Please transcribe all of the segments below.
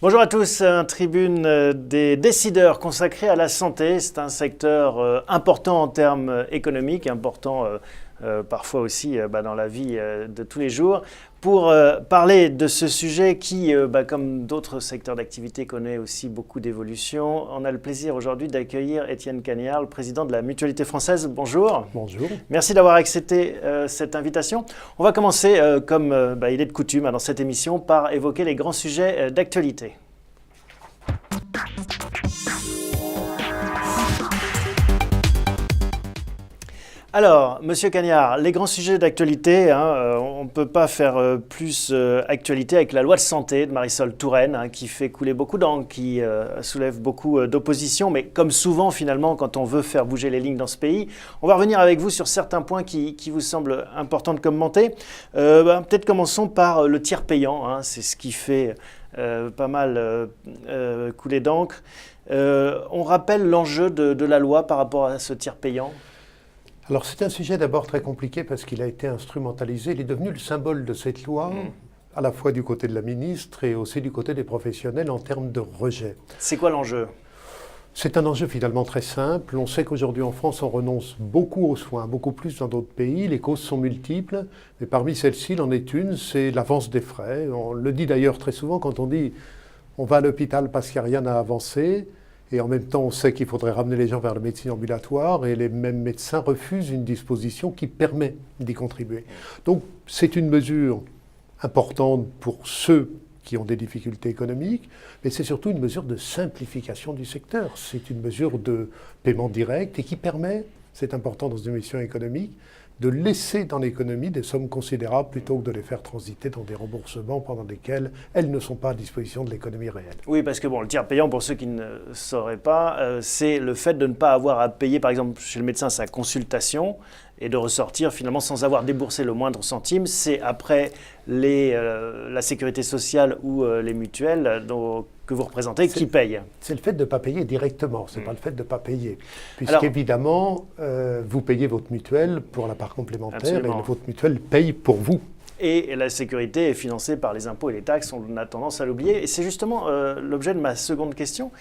Bonjour à tous, un tribune des décideurs consacré à la santé. C'est un secteur important en termes économiques, important parfois aussi dans la vie de tous les jours. Pour parler de ce sujet qui, comme d'autres secteurs d'activité, connaît aussi beaucoup d'évolutions, on a le plaisir aujourd'hui d'accueillir Étienne Cagnard, le président de la Mutualité française. Bonjour. Bonjour. Merci d'avoir accepté cette invitation. On va commencer, comme il est de coutume dans cette émission, par évoquer les grands sujets d'actualité. Alors, Monsieur Cagnard, les grands sujets d'actualité, on ne peut pas faire plus actualité avec la loi de santé de Marisol Touraine, qui fait couler beaucoup d'encre, qui soulève beaucoup d'opposition, mais comme souvent finalement quand on veut faire bouger les lignes dans ce pays, on va revenir avec vous sur certains points qui vous semblent importants de commenter. Peut-être commençons par le tiers payant, c'est ce qui fait pas mal couler d'encre. On rappelle l'enjeu de la loi par rapport à ce tiers payant. Alors c'est un sujet d'abord très compliqué parce qu'il a été instrumentalisé. Il est devenu le symbole de cette loi, à la fois du côté de la ministre et aussi du côté des professionnels en termes de rejet. C'est quoi l'enjeu ? C'est un enjeu finalement très simple. On sait qu'aujourd'hui en France, on renonce beaucoup aux soins, beaucoup plus dans d'autres pays. Les causes sont multiples, mais parmi celles-ci, il en est une, c'est l'avance des frais. On le dit d'ailleurs très souvent quand on dit on va à l'hôpital parce qu'il n'y a rien à avancer. Et en même temps, on sait qu'il faudrait ramener les gens vers la médecine ambulatoire et les mêmes médecins refusent une disposition qui permet d'y contribuer. Donc, c'est une mesure importante pour ceux qui ont des difficultés économiques, mais c'est surtout une mesure de simplification du secteur. C'est une mesure de paiement direct et qui permet, c'est important dans une mission économique, de laisser dans l'économie des sommes considérables plutôt que de les faire transiter dans des remboursements pendant lesquels elles ne sont pas à disposition de l'économie réelle. Oui, parce que le tiers payant, pour ceux qui ne sauraient pas, c'est le fait de ne pas avoir à payer, par exemple, chez le médecin, sa consultation et de ressortir finalement sans avoir déboursé le moindre centime. C'est après la sécurité sociale ou les mutuelles que vous représentez qui payent. C'est le fait de ne pas payer directement, ce n'est pas le fait de ne pas payer. Puisqu'évidemment, vous payez votre mutuelle pour la part complémentaire. Absolument. Et votre mutuelle paye pour vous. Et la sécurité est financée par les impôts et les taxes, on a tendance à l'oublier. Et c'est justement l'objet de ma seconde question.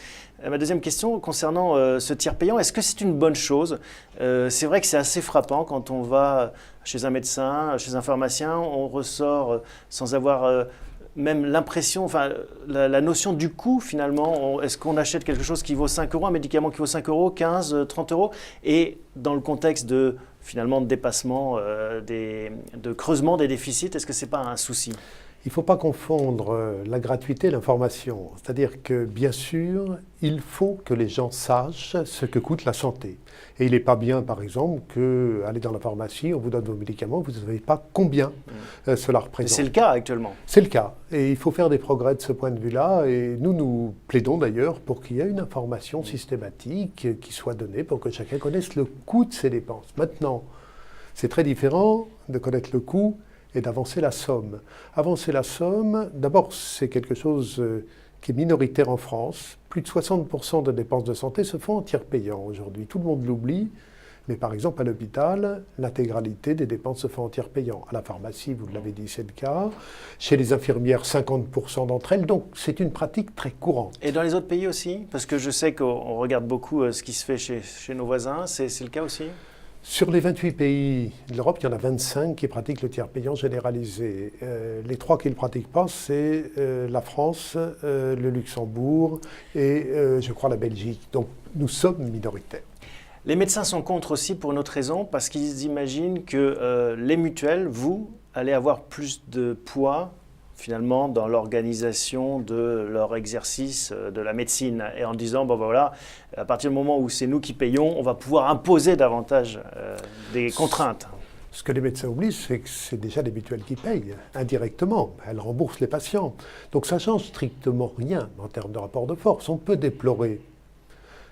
Ma deuxième question concernant ce tiers payant, est-ce que c'est une bonne chose ? C'est vrai que c'est assez frappant quand on va chez un médecin, chez un pharmacien, on ressort sans avoir même l'impression, la notion du coût finalement. Est-ce qu'on achète quelque chose qui vaut 5 €, un médicament qui vaut 5 €, 15, 30 €? Et dans le contexte de dépassement, de creusement des déficits, est-ce que ce n'est pas un souci ? Il ne faut pas confondre la gratuité et l'information. C'est-à-dire que, bien sûr, il faut que les gens sachent ce que coûte la santé. Et il n'est pas bien, par exemple, qu'aller dans la pharmacie, on vous donne vos médicaments, vous ne savez pas combien cela représente. C'est le cas actuellement. C'est le cas. Et il faut faire des progrès de ce point de vue-là. Et nous plaidons d'ailleurs pour qu'il y ait une information systématique qui soit donnée pour que chacun connaisse le coût de ses dépenses. Maintenant, c'est très différent de connaître le coût et d'avancer la somme. Avancer la somme, d'abord, c'est quelque chose qui est minoritaire en France. Plus de 60% de dépenses de santé se font en tiers payant aujourd'hui. Tout le monde l'oublie, mais par exemple à l'hôpital, l'intégralité des dépenses se font en tiers payant. À la pharmacie, vous l'avez dit, c'est le cas. Chez les infirmières, 50% d'entre elles. Donc c'est une pratique très courante. Et dans les autres pays aussi ? Parce que je sais qu'on regarde beaucoup ce qui se fait chez nos voisins. C'est le cas aussi ? Sur les 28 pays de l'Europe, il y en a 25 qui pratiquent le tiers payant généralisé. Les 3 qui ne le pratiquent pas, c'est la France, le Luxembourg et je crois la Belgique. Donc nous sommes minoritaires. Les médecins sont contre aussi pour une autre raison, parce qu'ils imaginent que les mutuelles, vous, allez avoir plus de poids finalement dans l'organisation de leur exercice de la médecine, et en disant à partir du moment où c'est nous qui payons, on va pouvoir imposer davantage des contraintes. Ce que les médecins oublient, c'est que c'est déjà les mutuelles qui payent, indirectement. Elles remboursent les patients. Donc ça ne change strictement rien en termes de rapport de force. On peut déplorer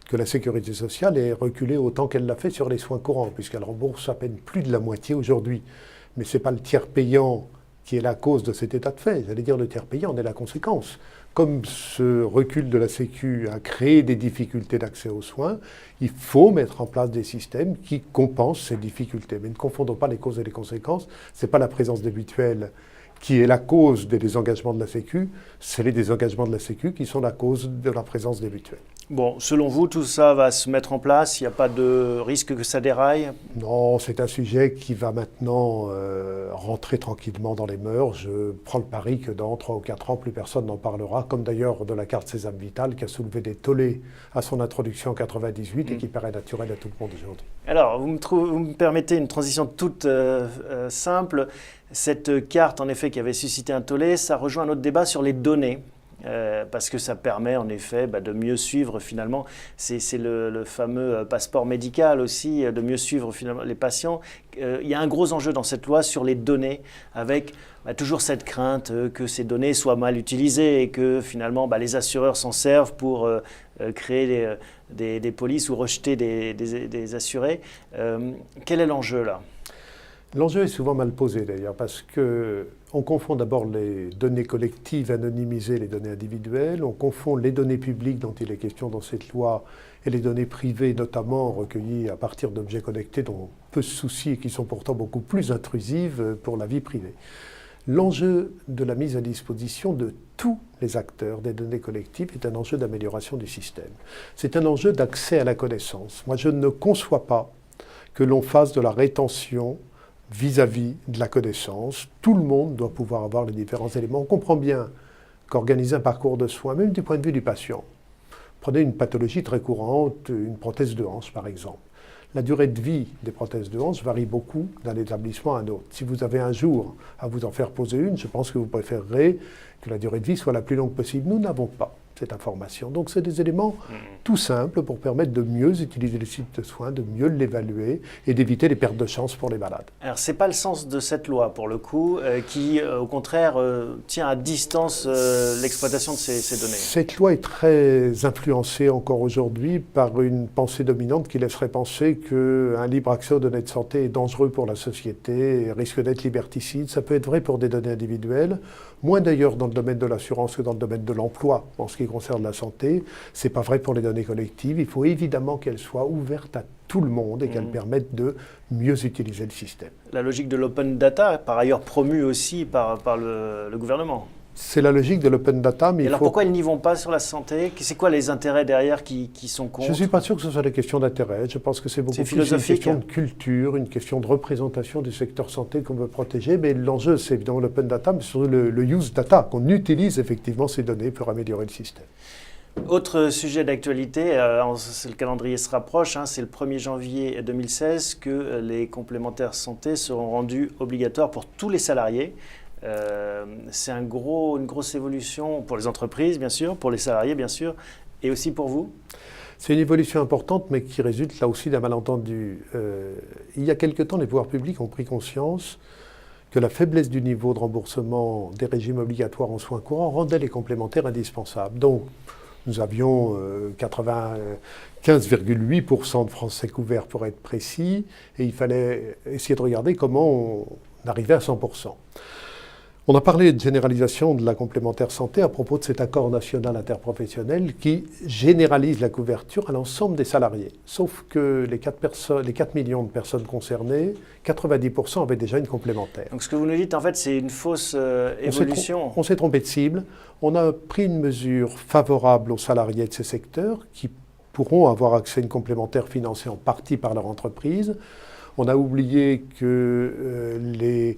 que la sécurité sociale ait reculé autant qu'elle l'a fait sur les soins courants, puisqu'elle rembourse à peine plus de la moitié aujourd'hui. Mais ce n'est pas le tiers payant qui est la cause de cet état de fait. J'allais dire le tiers payant en est la conséquence. Comme ce recul de la Sécu a créé des difficultés d'accès aux soins, il faut mettre en place des systèmes qui compensent ces difficultés. Mais ne confondons pas les causes et les conséquences. Ce n'est pas la présence des mutuelles qui est la cause des désengagements de la Sécu, c'est les désengagements de la Sécu qui sont la cause de la présence des mutuelles. Bon, selon vous, tout ça va se mettre en place? Il n'y a pas de risque que ça déraille? Non, c'est un sujet qui va maintenant rentrer tranquillement dans les mœurs. Je prends le pari que dans 3 ou 4 ans, plus personne n'en parlera, comme d'ailleurs de la carte Sésame Vital qui a soulevé des tollés à son introduction en 98 et qui paraît naturelle à tout le monde aujourd'hui. Alors, vous me permettez une transition toute simple. Cette carte, en effet, qui avait suscité un tollé, ça rejoint un autre débat sur les données. Parce que ça permet en effet de mieux suivre finalement, c'est le fameux passeport médical aussi, de mieux suivre finalement les patients. Il y a un gros enjeu dans cette loi sur les données, avec toujours cette crainte que ces données soient mal utilisées et que finalement les assureurs s'en servent pour créer des polices ou rejeter des assurés. Quel est l'enjeu là ? L'enjeu est souvent mal posé d'ailleurs parce qu'on confond d'abord les données collectives anonymisées et les données individuelles, on confond les données publiques dont il est question dans cette loi et les données privées notamment recueillies à partir d'objets connectés dont on peut se soucier et qui sont pourtant beaucoup plus intrusives pour la vie privée. L'enjeu de la mise à disposition de tous les acteurs des données collectives est un enjeu d'amélioration du système. C'est un enjeu d'accès à la connaissance. Moi je ne conçois pas que l'on fasse de la rétention vis-à-vis de la connaissance. Tout le monde doit pouvoir avoir les différents éléments. On comprend bien qu'organiser un parcours de soins, même du point de vue du patient, prenez une pathologie très courante, une prothèse de hanche par exemple. La durée de vie des prothèses de hanche varie beaucoup d'un établissement à un autre. Si vous avez un jour à vous en faire poser une, je pense que vous préférerez que la durée de vie soit la plus longue possible. Nous n'avons pas cette information. Donc c'est des éléments tout simples pour permettre de mieux utiliser le site de soins, de mieux l'évaluer et d'éviter les pertes de chance pour les malades. Alors ce n'est pas le sens de cette loi pour le coup, qui au contraire tient à distance l'exploitation de ces données. Cette loi est très influencée encore aujourd'hui par une pensée dominante qui laisserait penser qu'un libre accès aux données de santé est dangereux pour la société et risque d'être liberticide. Ça peut être vrai pour des données individuelles, moins d'ailleurs dans le domaine de l'assurance que dans le domaine de l'emploi en ce qui concerne la santé. Ce n'est pas vrai pour les données collectives. Il faut évidemment qu'elles soient ouvertes à tout le monde et qu'elles permettent de mieux utiliser le système. La logique de l'open data, par ailleurs promue aussi par le gouvernement. C'est la logique de l'open data, mais alors pourquoi ils n'y vont pas sur la santé? C'est quoi les intérêts derrière qui sont contre? Je ne suis pas sûr que ce soit des questions d'intérêt. Je pense que c'est beaucoup plus une question de culture, une question de représentation du secteur santé qu'on veut protéger. Mais l'enjeu, c'est évidemment l'open data, mais surtout le use data, qu'on utilise effectivement ces données pour améliorer le système. Autre sujet d'actualité, le calendrier se rapproche, c'est le 1er janvier 2016 que les complémentaires santé seront rendus obligatoires pour tous les salariés. C'est une grosse évolution pour les entreprises, bien sûr, pour les salariés, bien sûr, et aussi pour vous? C'est une évolution importante, mais qui résulte là aussi d'un malentendu. Il y a quelque temps, les pouvoirs publics ont pris conscience que la faiblesse du niveau de remboursement des régimes obligatoires en soins courants rendait les complémentaires indispensables. Donc, nous avions 95,8% de Français couverts pour être précis, et il fallait essayer de regarder comment on arrivait à 100%. On a parlé de généralisation de la complémentaire santé à propos de cet accord national interprofessionnel qui généralise la couverture à l'ensemble des salariés. Sauf que les 4 millions de personnes concernées, 90% avaient déjà une complémentaire. Donc ce que vous nous dites, en fait, c'est une fausse évolution. On s'est trompé de cible. On a pris une mesure favorable aux salariés de ces secteurs qui pourront avoir accès à une complémentaire financée en partie par leur entreprise. On a oublié que les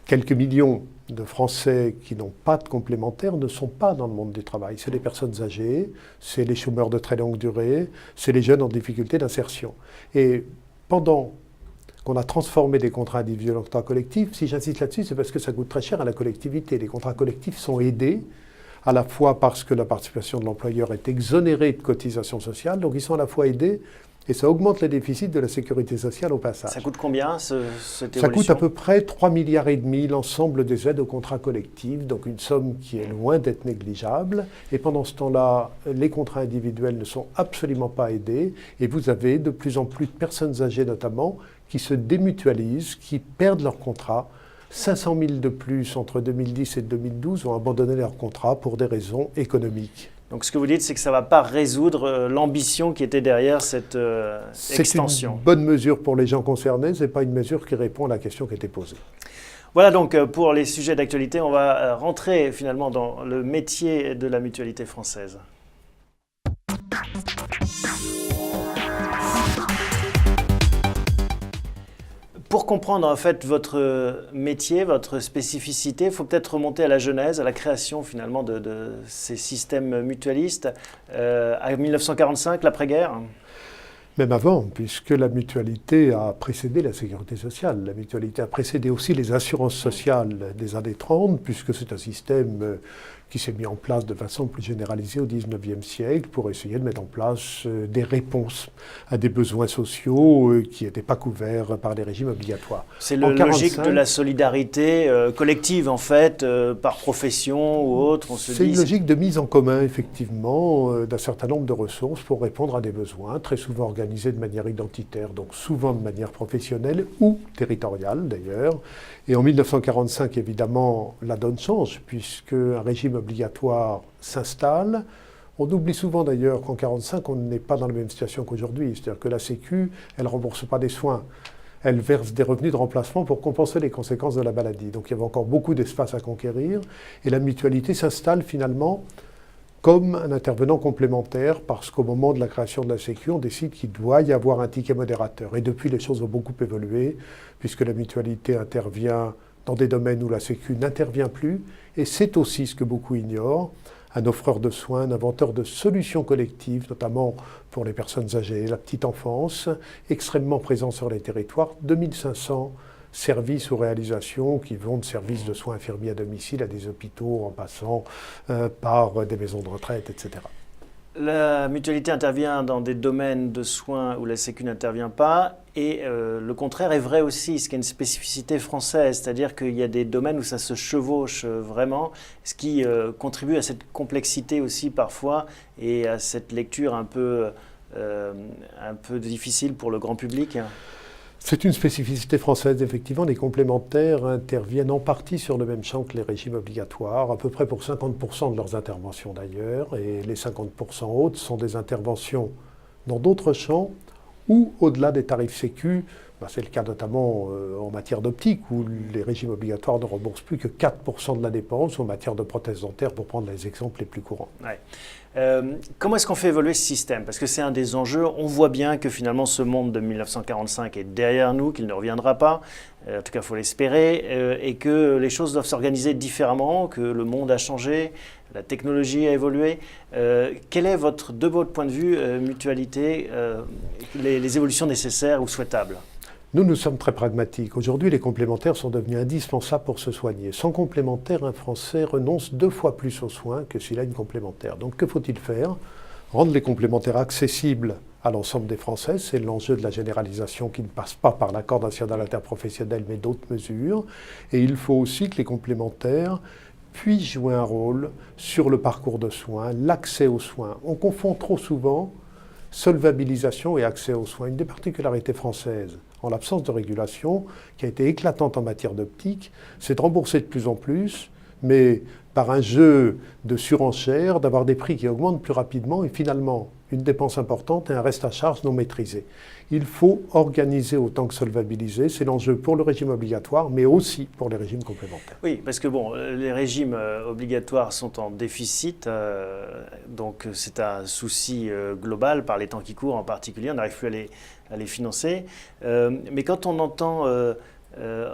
quelques millions de Français qui n'ont pas de complémentaire ne sont pas dans le monde du travail. C'est les personnes âgées, c'est les chômeurs de très longue durée, c'est les jeunes en difficulté d'insertion. Et pendant qu'on a transformé des contrats individuels en contrats collectifs, si j'insiste là-dessus, c'est parce que ça coûte très cher à la collectivité. Les contrats collectifs sont aidés à la fois parce que la participation de l'employeur est exonérée de cotisations sociales, donc ils sont à la fois aidés. Et ça augmente les déficits de la sécurité sociale au passage. Ça coûte combien, cette évolution? Ça coûte à peu près 3,5 milliards l'ensemble des aides aux contrats collectifs, donc une somme qui est loin d'être négligeable. Et pendant ce temps-là, les contrats individuels ne sont absolument pas aidés. Et vous avez de plus en plus de personnes âgées notamment qui se démutualisent, qui perdent leur contrat. 500 000 de plus entre 2010 et 2012 ont abandonné leur contrat pour des raisons économiques. Donc ce que vous dites, c'est que ça ne va pas résoudre l'ambition qui était derrière cette extension. C'est une bonne mesure pour les gens concernés, ce n'est pas une mesure qui répond à la question qui était posée. Voilà donc pour les sujets d'actualité, on va rentrer finalement dans le métier de la mutualité française. Pour comprendre en fait votre métier, votre spécificité, il faut peut-être remonter à la genèse, à la création finalement de ces systèmes mutualistes, à 1945, l'après-guerre. Même avant, puisque la mutualité a précédé la sécurité sociale. La mutualité a précédé aussi les assurances sociales des années 30, puisque c'est un système qui s'est mis en place de façon plus généralisée au XIXe siècle pour essayer de mettre en place des réponses à des besoins sociaux qui n'étaient pas couverts par les régimes obligatoires. C'est la logique de la solidarité collective, en fait, par profession ou autre. C'est une logique de mise en commun, effectivement, d'un certain nombre de ressources pour répondre à des besoins, très souvent organisés de manière identitaire, donc souvent de manière professionnelle ou territoriale, d'ailleurs. Et en 1945, évidemment, la donne change, puisque un régime obligatoire s'installe. On oublie souvent d'ailleurs qu'en 1945, on n'est pas dans la même situation qu'aujourd'hui. C'est-à-dire que la Sécu, elle ne rembourse pas des soins. Elle verse des revenus de remplacement pour compenser les conséquences de la maladie. Donc il y avait encore beaucoup d'espace à conquérir. Et la mutualité s'installe finalement comme un intervenant complémentaire, parce qu'au moment de la création de la Sécu, on décide qu'il doit y avoir un ticket modérateur. Et depuis, les choses ont beaucoup évolué, puisque la mutualité intervient dans des domaines où la Sécu n'intervient plus. Et c'est aussi ce que beaucoup ignorent, un offreur de soins, un inventeur de solutions collectives, notamment pour les personnes âgées, la petite enfance, extrêmement présent sur les territoires, 2500 services ou réalisations qui vont de services de soins infirmiers à domicile à des hôpitaux en passant par des maisons de retraite, etc. La mutualité intervient dans des domaines de soins où la Sécu n'intervient pas et le contraire est vrai aussi, ce qui est une spécificité française, c'est-à-dire qu'il y a des domaines où ça se chevauche vraiment, ce qui contribue à cette complexité aussi parfois et à cette lecture un peu difficile pour le grand public. C'est une spécificité française, effectivement. Les complémentaires interviennent en partie sur le même champ que les régimes obligatoires, à peu près pour 50% de leurs interventions d'ailleurs, et les 50% autres sont des interventions dans d'autres champs ou au-delà des tarifs sécu. C'est le cas notamment en matière d'optique, où les régimes obligatoires ne remboursent plus que 4% de la dépense, ou en matière de prothèses dentaires, pour prendre les exemples les plus courants. Ouais. Comment est-ce qu'on fait évoluer ce système? Parce que c'est un des enjeux. On voit bien que finalement ce monde de 1945 est derrière nous, qu'il ne reviendra pas. En tout cas, il faut l'espérer. Et que les choses doivent s'organiser différemment, que le monde a changé, la technologie a évolué. Quel est de votre point de vue, mutualité, les évolutions nécessaires ou souhaitables? Nous sommes très pragmatiques. Aujourd'hui, les complémentaires sont devenus indispensables pour se soigner. Sans complémentaire, un Français renonce 2 fois plus aux soins que s'il a une complémentaire. Donc, que faut-il faire? Rendre les complémentaires accessibles à l'ensemble des Français. C'est l'enjeu de la généralisation qui ne passe pas par l'accord national interprofessionnel, mais d'autres mesures. Et il faut aussi que les complémentaires puissent jouer un rôle sur le parcours de soins, l'accès aux soins. On confond trop souvent solvabilisation et accès aux soins. Une des particularités françaises, en l'absence de régulation, qui a été éclatante en matière d'optique, c'est de rembourser de plus en plus, mais par un jeu de surenchère, d'avoir des prix qui augmentent plus rapidement et finalement une dépense importante et un reste à charge non maîtrisé. Il faut organiser autant que solvabiliser. C'est l'enjeu pour le régime obligatoire, mais aussi pour les régimes complémentaires. Oui, parce que les régimes obligatoires sont en déficit, donc c'est un souci global par les temps qui courent en particulier. On n'arrive plus à les financer. Mais quand on entend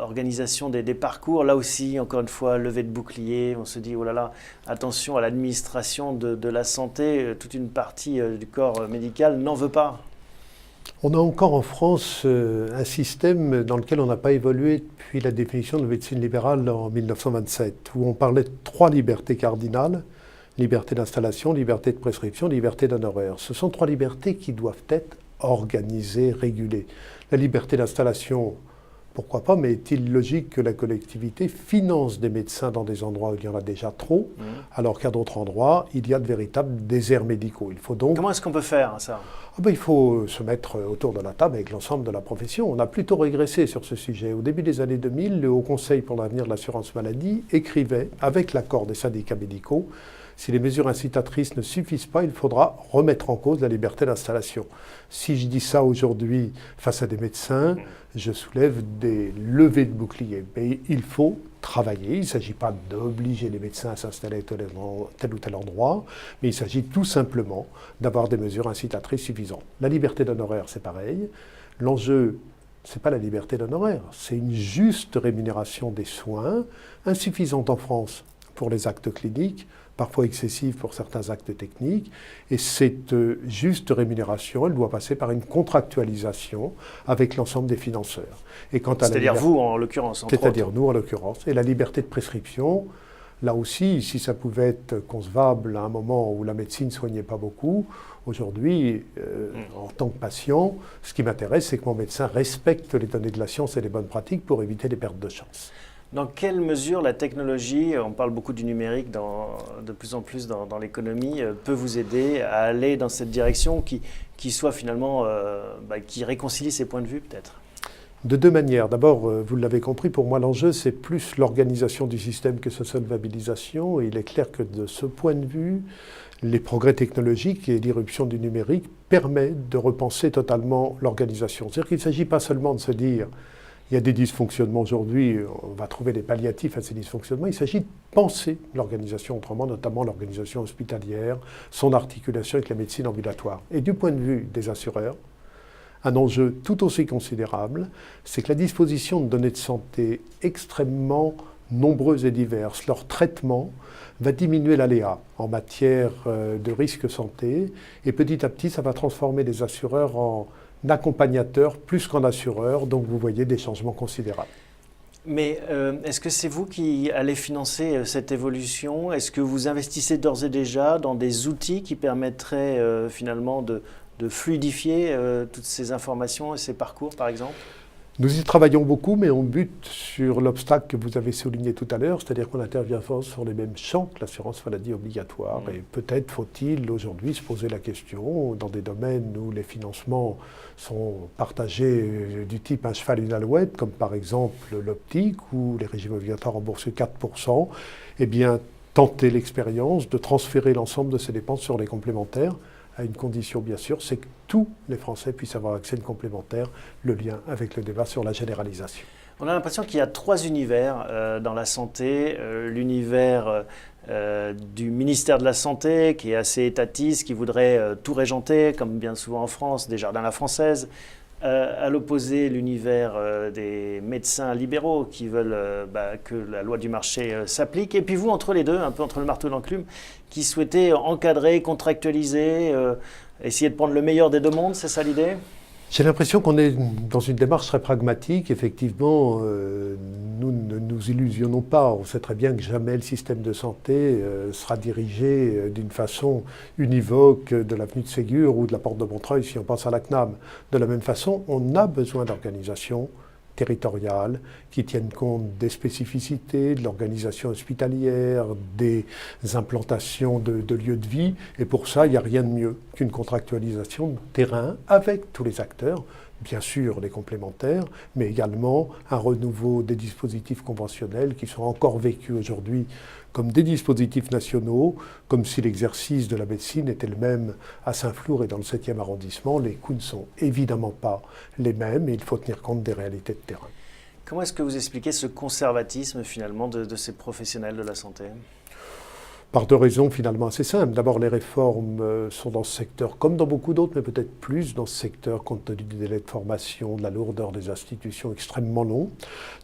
organisation des parcours, là aussi, encore une fois, levée de bouclier, on se dit, oh là là, attention à l'administration de la santé, toute une partie du corps médical n'en veut pas. On a encore en France un système dans lequel on n'a pas évolué depuis la définition de la médecine libérale en 1927, où on parlait de 3 libertés cardinales, liberté d'installation, liberté de prescription, liberté d'honoraires. Ce sont 3 libertés qui doivent être organisées, régulées. La liberté d'installation, pourquoi pas, mais est-il logique que la collectivité finance des médecins dans des endroits où il y en a déjà trop, alors qu'à d'autres endroits, il y a de véritables déserts médicaux? Il faut donc... Comment est-ce qu'on peut faire ça? Il faut se mettre autour de la table avec l'ensemble de la profession. On a plutôt régressé sur ce sujet. Au début des années 2000, le Haut Conseil pour l'avenir de l'assurance maladie écrivait, avec l'accord des syndicats médicaux, Si les mesures incitatrices ne suffisent pas, il faudra remettre en cause la liberté d'installation. Si je dis ça aujourd'hui face à des médecins, je soulève des levées de boucliers. Mais il faut travailler. Il ne s'agit pas d'obliger les médecins à s'installer à tel ou tel endroit, mais il s'agit tout simplement d'avoir des mesures incitatrices suffisantes. La liberté d'honoraire, c'est pareil. L'enjeu, ce n'est pas la liberté d'honoraire, c'est une juste rémunération des soins, insuffisante en France pour les actes cliniques, parfois excessive pour certains actes techniques, et cette juste rémunération, elle doit passer par une contractualisation avec l'ensemble des financeurs. C'est-à-dire vous, en l'occurrence. C'est-à-dire nous, en l'occurrence. Et la liberté de prescription, là aussi, si ça pouvait être concevable à un moment où la médecine ne soignait pas beaucoup, aujourd'hui, en tant que patient, ce qui m'intéresse, c'est que mon médecin respecte les données de la science et les bonnes pratiques pour éviter les pertes de chance. Dans quelle mesure la technologie, on parle beaucoup du numérique de plus en plus dans l'économie, peut vous aider à aller dans cette direction qui soit finalement, qui réconcilie ces points de vue peut-être? De deux manières. D'abord, vous l'avez compris, pour moi l'enjeu c'est plus l'organisation du système que sa solvabilisation. Et il est clair que de ce point de vue, les progrès technologiques et l'irruption du numérique permettent de repenser totalement l'organisation. C'est-à-dire qu'il ne s'agit pas seulement de se dire il y a des dysfonctionnements aujourd'hui, on va trouver des palliatifs à ces dysfonctionnements. Il s'agit de penser l'organisation autrement, notamment l'organisation hospitalière, son articulation avec la médecine ambulatoire. Et du point de vue des assureurs, un enjeu tout aussi considérable, c'est que la disposition de données de santé extrêmement nombreuses et diverses, leur traitement va diminuer l'aléa en matière de risque santé, et petit à petit, ça va transformer les assureurs en accompagnateurs plus qu'en assureurs, donc vous voyez des changements considérables. Mais est-ce que c'est vous qui allez financer cette évolution? Est-ce que vous investissez d'ores et déjà dans des outils qui permettraient finalement de fluidifier toutes ces informations et ces parcours, par exemple? Nous y travaillons beaucoup, mais on bute sur l'obstacle que vous avez souligné tout à l'heure, c'est-à-dire qu'on intervient sur les mêmes champs que l'assurance maladie obligatoire. Et peut-être faut-il aujourd'hui se poser la question, dans des domaines où les financements sont partagés du type un cheval, une alouette, comme par exemple l'optique, où les régimes obligatoires remboursent 4%, eh bien, tenter l'expérience de transférer l'ensemble de ces dépenses sur les complémentaires, à une condition bien sûr, c'est que tous les Français puissent avoir accès à une complémentaire, le lien avec le débat sur la généralisation. On a l'impression qu'il y a trois univers dans la santé. L'univers du ministère de la Santé, qui est assez étatiste, qui voudrait tout régenter, comme bien souvent en France, des jardins à la française. À l'opposé, l'univers des médecins libéraux qui veulent que la loi du marché s'applique. Et puis vous, entre les deux, un peu entre le marteau et l'enclume, qui souhaitez encadrer, contractualiser, essayer de prendre le meilleur des deux mondes, c'est ça l'idée ? J'ai l'impression qu'on est dans une démarche très pragmatique. Effectivement, nous ne nous illusionnons pas. On sait très bien que jamais le système de santé sera dirigé d'une façon univoque de l'avenue de Ségur ou de la porte de Montreuil, si on pense à la CNAM. De la même façon, on a besoin d'organisations territoriales qui tiennent compte des spécificités, de l'organisation hospitalière, des implantations de lieux de vie. Et pour ça, il n'y a rien de mieux qu'une contractualisation de terrain avec tous les acteurs, bien sûr les complémentaires, mais également un renouveau des dispositifs conventionnels qui sont encore vécus aujourd'hui comme des dispositifs nationaux, comme si l'exercice de la médecine était le même à Saint-Flour et dans le 7e arrondissement. Les coûts ne sont évidemment pas les mêmes et il faut tenir compte des réalités de terrain. Comment est-ce que vous expliquez ce conservatisme finalement de ces professionnels de la santé ? Par deux raisons finalement assez simples. D'abord, les réformes sont dans ce secteur, comme dans beaucoup d'autres, mais peut-être plus dans ce secteur, compte tenu du délai de formation, de la lourdeur des institutions extrêmement long.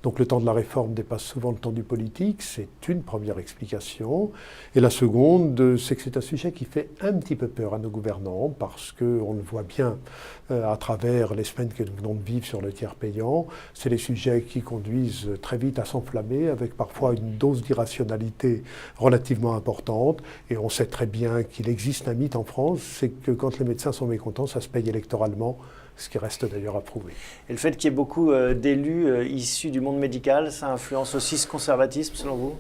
Donc le temps de la réforme dépasse souvent le temps du politique, c'est une première explication. Et la seconde, c'est que c'est un sujet qui fait un petit peu peur à nos gouvernants, parce qu'on le voit bien à travers les semaines que nous venons de vivre sur le tiers payant. C'est des sujets qui conduisent très vite à s'enflammer, avec parfois une dose d'irrationalité relativement importante. Et on sait très bien qu'il existe un mythe en France, c'est que quand les médecins sont mécontents, ça se paye électoralement, ce qui reste d'ailleurs à prouver. Et le fait qu'il y ait beaucoup d'élus issus du monde médical, ça influence aussi ce conservatisme selon vous ?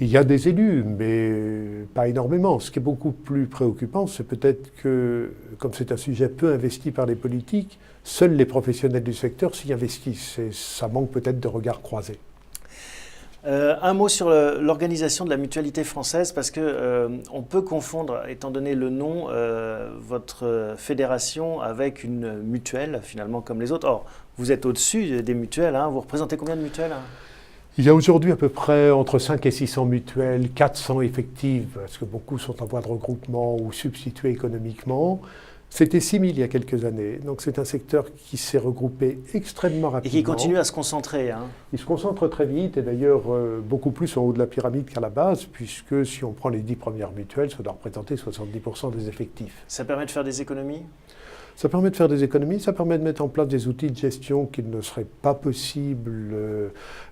Il y a des élus, mais pas énormément. Ce qui est beaucoup plus préoccupant, c'est peut-être que, comme c'est un sujet peu investi par les politiques, seuls les professionnels du secteur s'y investissent. Et ça manque peut-être de regard croisé. Un mot sur l'organisation de la mutualité française, parce que on peut confondre, étant donné le nom, votre fédération avec une mutuelle, finalement, comme les autres. Or, vous êtes au-dessus des mutuelles, hein. Vous représentez combien de mutuelles, hein? Il y a aujourd'hui à peu près entre 5 et 600 mutuelles, 400 effectives, parce que beaucoup sont en voie de regroupement ou substituées économiquement. C'était 6 000 il y a quelques années, donc c'est un secteur qui s'est regroupé extrêmement rapidement. Et qui continue à se concentrer, hein. Il se concentre très vite et d'ailleurs beaucoup plus en haut de la pyramide qu'à la base, puisque si on prend les 10 premières mutuelles, ça doit représenter 70% des effectifs. Ça permet de faire des économies? Ça permet de faire des économies, ça permet de mettre en place des outils de gestion qu'il ne serait pas possible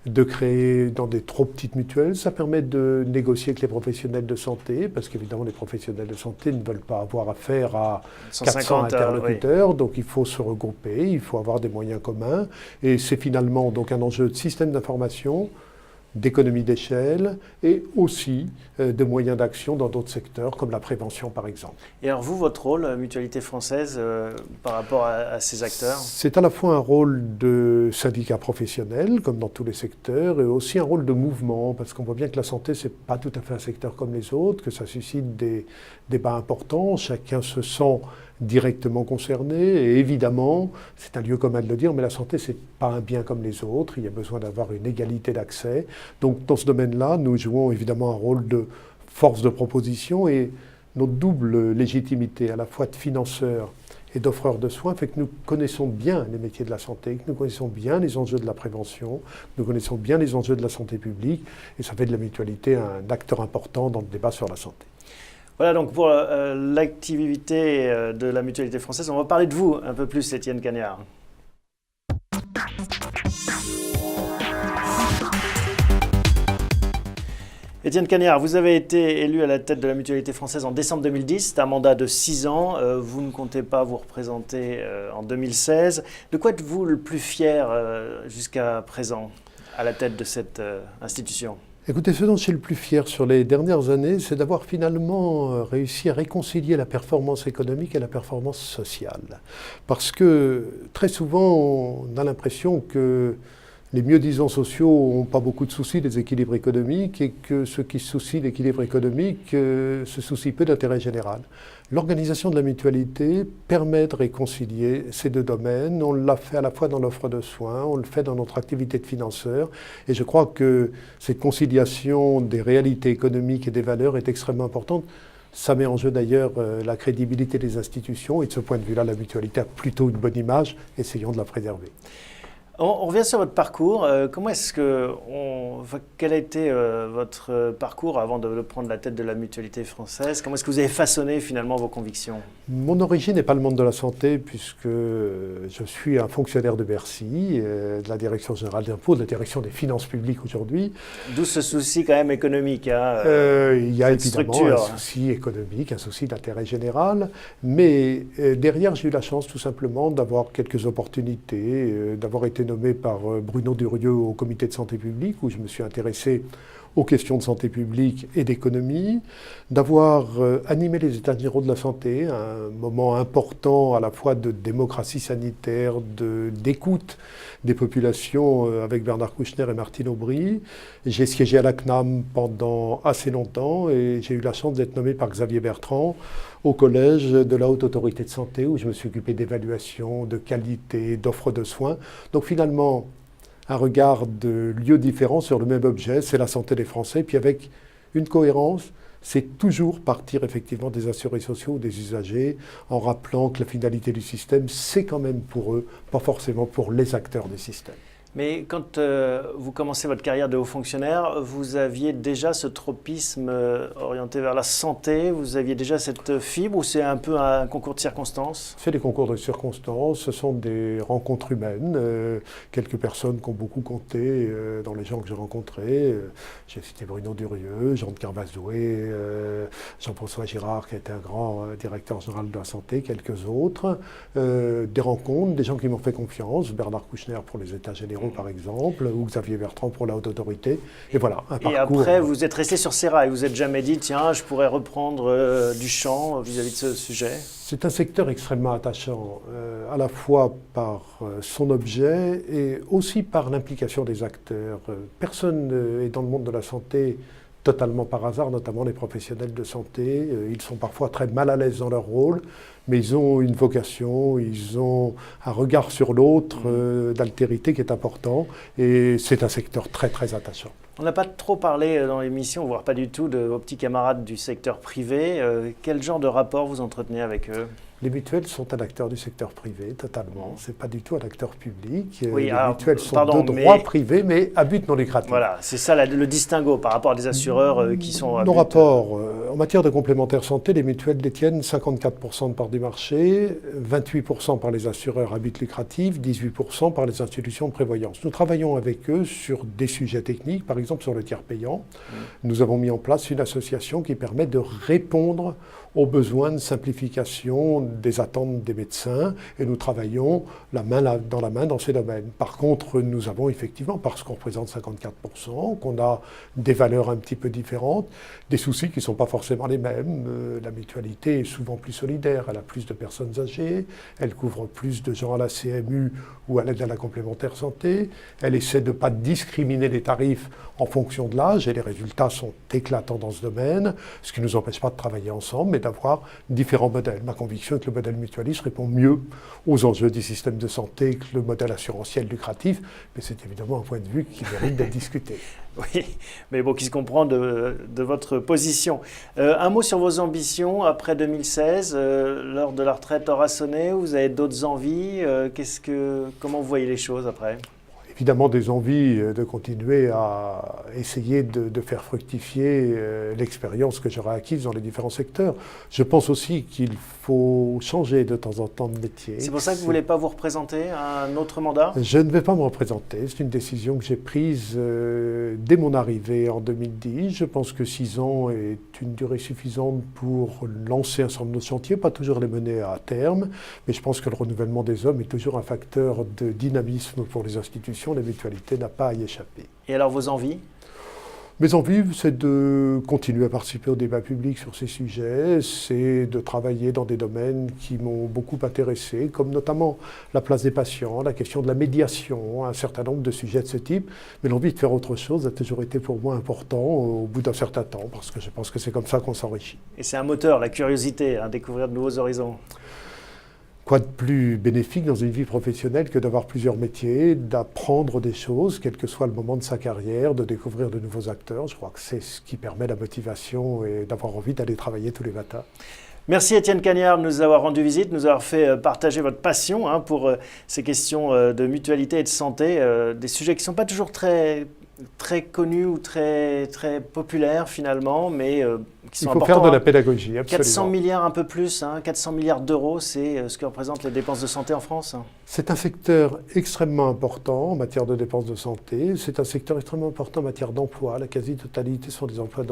de créer dans des trop petites mutuelles. Ça permet de négocier avec les professionnels de santé, parce qu'évidemment les professionnels de santé ne veulent pas avoir affaire à 400 interlocuteurs, oui. Donc il faut se regrouper, il faut avoir des moyens communs. Et c'est finalement donc un enjeu de système d'information, d'économie d'échelle et aussi de moyens d'action dans d'autres secteurs, comme la prévention par exemple. Et alors vous, votre rôle, Mutualité Française, par rapport à ces acteurs? C'est à la fois un rôle de syndicat professionnel, comme dans tous les secteurs, et aussi un rôle de mouvement, parce qu'on voit bien que la santé, c'est pas tout à fait un secteur comme les autres, que ça suscite des débats importants, chacun se sent directement concerné, et évidemment, c'est un lieu commun de le dire, mais la santé, c'est pas un bien comme les autres, il y a besoin d'avoir une égalité d'accès. Donc dans ce domaine-là, nous jouons évidemment un rôle de force de proposition, et notre double légitimité, à la fois de financeur et d'offreur de soins, fait que nous connaissons bien les métiers de la santé, que nous connaissons bien les enjeux de la prévention, que nous connaissons bien les enjeux de la santé publique, et ça fait de la mutualité un acteur important dans le débat sur la santé. Voilà donc pour l'activité de la Mutualité Française. On va parler de vous un peu plus, Étienne Cagnard. Étienne Cagnard, vous avez été élu à la tête de la Mutualité Française en décembre 2010. C'est un mandat de 6 ans. Vous ne comptez pas vous représenter en 2016. De quoi êtes-vous le plus fier jusqu'à présent à la tête de cette institution ? Écoutez, ce dont je suis le plus fier sur les dernières années, c'est d'avoir finalement réussi à réconcilier la performance économique et la performance sociale. Parce que très souvent, on a l'impression que les mieux-disants sociaux n'ont pas beaucoup de soucis des équilibres économiques et que ceux qui se soucient d'équilibre économique se soucient peu d'intérêt général. L'organisation de la mutualité permet de réconcilier ces deux domaines. On l'a fait à la fois dans l'offre de soins, on le fait dans notre activité de financeur. Et je crois que cette conciliation des réalités économiques et des valeurs est extrêmement importante. Ça met en jeu d'ailleurs la crédibilité des institutions. Et de ce point de vue-là, la mutualité a plutôt une bonne image. Essayons de la préserver. On revient sur votre parcours. Quel a été votre parcours avant de prendre la tête de la Mutualité Française? Comment est-ce que vous avez façonné finalement vos convictions? Mon origine n'est pas le monde de la santé, puisque je suis un fonctionnaire de Bercy, de la Direction générale des impôts, de la Direction des finances publiques aujourd'hui. D'où ce souci quand même économique. Hein, il y a évidemment un souci économique, un souci d'intérêt général, mais derrière j'ai eu la chance tout simplement d'avoir quelques opportunités, d'avoir été nommé par Bruno Durieux au comité de santé publique, où je me suis intéressé aux questions de santé publique et d'économie, d'avoir animé les États généraux de la santé, un moment important à la fois de démocratie sanitaire, d'écoute des populations avec Bernard Kouchner et Martine Aubry. J'ai siégé à la CNAM pendant assez longtemps et j'ai eu la chance d'être nommé par Xavier Bertrand au collège de la Haute Autorité de Santé, où je me suis occupé d'évaluation, de qualité, d'offre de soins. Donc finalement, un regard de lieux différents sur le même objet, c'est la santé des Français, puis avec une cohérence, c'est toujours partir effectivement des assurés sociaux ou des usagers, en rappelant que la finalité du système, c'est quand même pour eux, pas forcément pour les acteurs du système. Mais quand vous commencez votre carrière de haut fonctionnaire, vous aviez déjà ce tropisme orienté vers la santé? Vous aviez déjà cette fibre ou c'est un peu un concours de circonstances? C'est des concours de circonstances, ce sont des rencontres humaines. Quelques personnes qui ont beaucoup compté dans les gens que j'ai rencontrés. J'ai cité Bruno Durieux, Jean de Carvazoué, Jean-François Girard qui était un grand directeur général de la santé, quelques autres. Des rencontres, des gens qui m'ont fait confiance, Bernard Kouchner pour les États généraux Aéro par exemple, ou Xavier Bertrand pour la Haute Autorité. Et voilà, un parcours. Et après, vous êtes resté sur ces rails, vous n'êtes jamais dit, tiens, je pourrais reprendre du champ vis-à-vis de ce sujet? C'est un secteur extrêmement attachant, à la fois par son objet et aussi par l'implication des acteurs. Personne n'est dans le monde de la santé totalement par hasard, notamment les professionnels de santé. Ils sont parfois très mal à l'aise dans leur rôle, mais ils ont une vocation, ils ont un regard sur l'autre d'altérité qui est important, et c'est un secteur très très attachant. On n'a pas trop parlé dans l'émission, voire pas du tout, de vos petits camarades du secteur privé. Quel genre de rapport vous entretenez avec eux? Les mutuelles sont un acteur du secteur privé, totalement. Ce n'est pas du tout un acteur public. Oui, les alors, mutuelles sont de droit privé, mais à but non lucratif. Voilà, c'est ça le distinguo par rapport à des assureurs qui sont à Nos but... rapports, en matière de complémentaire santé, les mutuelles détiennent 54% de part du marché, 28% par les assureurs à but lucratif, 18% par les institutions de prévoyance. Nous travaillons avec eux sur des sujets techniques, par exemple sur le tiers payant. Nous avons mis en place une association qui permet de répondre aux besoins de simplification des attentes des médecins, et nous travaillons la main dans ces domaines. Par contre, nous avons effectivement, parce qu'on représente 54%, qu'on a des valeurs un petit peu différentes, des soucis qui ne sont pas forcément les mêmes. La mutualité est souvent plus solidaire, elle a plus de personnes âgées, elle couvre plus de gens à la CMU ou à l'aide à la complémentaire santé, elle essaie de ne pas discriminer les tarifs en fonction de l'âge, et les résultats sont éclatants dans ce domaine, ce qui ne nous empêche pas de travailler ensemble, mais d'avoir différents modèles. Ma conviction est que le modèle mutualiste répond mieux aux enjeux du système de santé que le modèle assurantiel lucratif, mais c'est évidemment un point de vue qui mérite d'être discuté. Oui, mais bon, qui se comprend de votre position. Un mot sur vos ambitions après 2016, l'heure de la retraite aura sonné, vous avez d'autres envies, comment vous voyez les choses après ? Évidemment des envies de continuer à essayer de faire fructifier l'expérience que j'aurai acquise dans les différents secteurs. Je pense aussi qu'il faut changer de temps en temps de métier. C'est pour ça que vous ne voulez pas vous représenter à un autre mandat? Je ne vais pas me représenter. C'est une décision que j'ai prise dès mon arrivée en 2010. Je pense que 6 ans est une durée suffisante pour lancer un certain nombre de chantiers, pas toujours les mener à terme, mais je pense que le renouvellement des hommes est toujours un facteur de dynamisme pour les institutions. La mutualité n'a pas à y échapper. Et alors vos envies? Mes envies, c'est de continuer à participer au débat public sur ces sujets, c'est de travailler dans des domaines qui m'ont beaucoup intéressé, comme notamment la place des patients, la question de la médiation, un certain nombre de sujets de ce type. Mais l'envie de faire autre chose a toujours été pour moi important au bout d'un certain temps, parce que je pense que c'est comme ça qu'on s'enrichit. Et c'est un moteur, la curiosité, découvrir de nouveaux horizons. Quoi de plus bénéfique dans une vie professionnelle que d'avoir plusieurs métiers, d'apprendre des choses, quel que soit le moment de sa carrière, de découvrir de nouveaux acteurs. Je crois que c'est ce qui permet la motivation et d'avoir envie d'aller travailler tous les matins. Merci Étienne Cagnard de nous avoir rendu visite, de nous avoir fait partager votre passion pour ces questions de mutualité et de santé, des sujets qui ne sont pas toujours très connus ou très populaires finalement, mais qui sont importants. Il faut faire de la pédagogie, absolument. 400 milliards, un peu plus, 400 milliards d'euros, c'est ce que représentent les dépenses de santé en France. C'est un secteur extrêmement important en matière de dépenses de santé. C'est un secteur extrêmement important en matière d'emploi. La quasi-totalité sont des emplois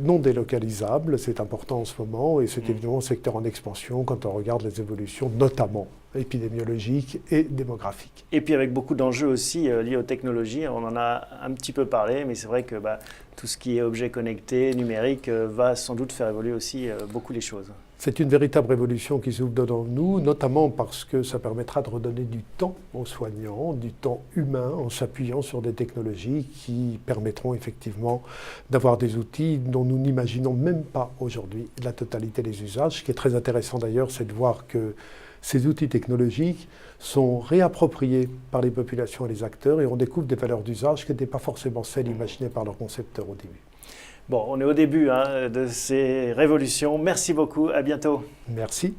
non délocalisables. C'est important en ce moment et c'est évidemment un secteur en expansion quand on regarde les évolutions, notamment épidémiologiques et démographiques. Et puis avec beaucoup d'enjeux aussi liés aux technologies. On en a un petit peu parlé, mais c'est vrai que tout ce qui est objet connecté, numérique, va sans doute faire évoluer aussi beaucoup les choses. C'est une véritable révolution qui s'ouvre devant nous, notamment parce que ça permettra de redonner du temps aux soignants, du temps humain, en s'appuyant sur des technologies qui permettront effectivement d'avoir des outils dont nous n'imaginons même pas aujourd'hui la totalité des usages. Ce qui est très intéressant d'ailleurs, c'est de voir que ces outils technologiques sont réappropriés par les populations et les acteurs et on découvre des valeurs d'usage qui n'étaient pas forcément celles imaginées par leurs concepteurs au début. Bon, on est au début de ces révolutions. Merci beaucoup, à bientôt. Merci.